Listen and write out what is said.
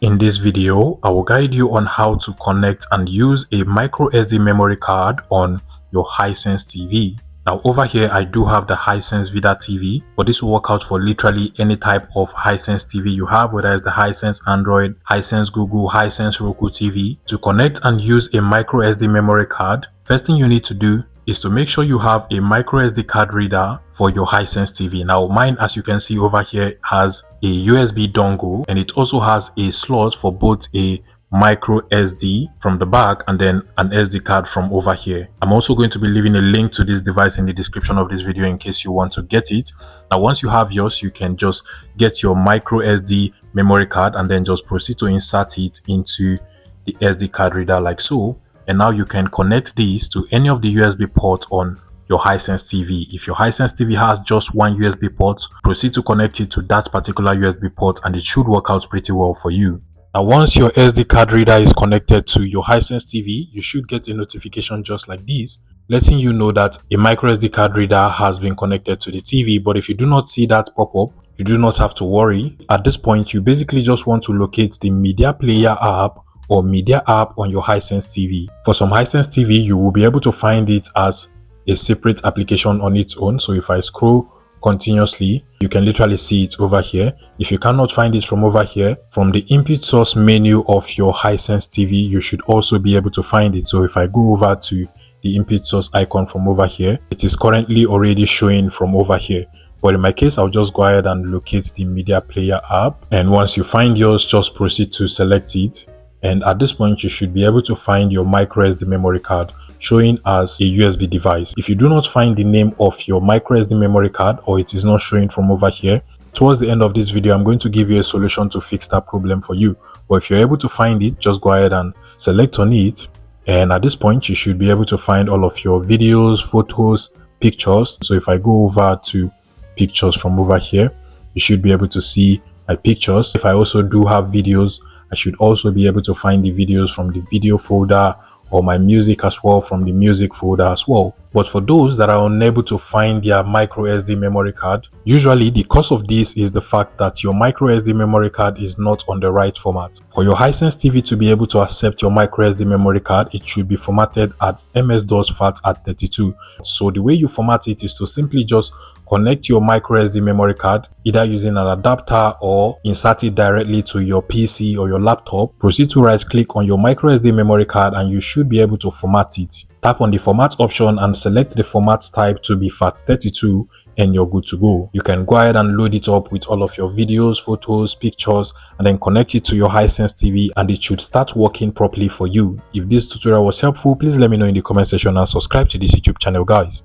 In this video, I will guide you on how to connect and use a micro SD memory card on your Hisense TV. Now over here, I do have the Hisense Vidaa TV, but this will work out for literally any type of Hisense TV you have, whether it's the Hisense Android, Hisense Google, Hisense Roku TV. To connect and use a micro SD memory card, first thing you need to do is to make sure you have a micro SD card reader for your Hisense TV. Now mine, as you can see over here, has a USB dongle, and it also has a slot for both a micro SD from the back and then an SD card from over here. I'm also going to be leaving a link to this device in the description of this video in case you want to get it. Now once you have yours, you can just get your micro SD memory card and then just proceed to insert it into the SD card reader like so. And now you can connect these to any of the USB ports on your Hisense TV. If your Hisense TV has just one USB port, proceed to connect it to that particular USB port and it should work out pretty well for you. Now once your SD card reader is connected to your Hisense TV, you should get a notification just like this, letting you know that a micro SD card reader has been connected to the TV. But if you do not see that pop up, you do not have to worry. At this point, you basically just want to locate the media player app or media app on your Hisense TV. For some Hisense TV, you will be able to find it as a separate application on its own. So if I scroll continuously, you can literally see it over here. If you cannot find it from over here, from the input source menu of your Hisense TV, you should also be able to find it. So if I go over to the input source icon from over here, it is currently already showing from over here. But in my case, I'll just go ahead and locate the media player app. And once you find yours, just proceed to select it. And at this point, you should be able to find your micro SD memory card showing as a USB device. If you do not find the name of your micro SD memory card or it is not showing from over here, towards the end of this video, I'm going to give you a solution to fix that problem for you. But if you're able to find it, just go ahead and select on it. And at this point, you should be able to find all of your videos, photos, pictures. So if I go over to pictures from over here, you should be able to see my pictures. If I also do have videos, I should also be able to find the videos from the video folder or my music as well from the music folder as well. But for those that are unable to find their micro SD memory card, usually the cause of this is the fact that your micro SD memory card is not on the right format. For your Hisense TV to be able to accept your micro SD memory card, it should be formatted at MS-DOS FAT at 32. So the way you format it is to simply just connect your micro SD memory card either using an adapter or insert it directly to your PC or your laptop. Proceed to right click on your micro SD memory card and you should be able to format it. Tap on the format option and select the format type to be FAT32 and you're good to go. You can go ahead and load it up with all of your videos, photos, pictures, and then connect it to your Hisense TV and it should start working properly for you. If this tutorial was helpful, please let me know in the comment section and subscribe to this YouTube channel, guys.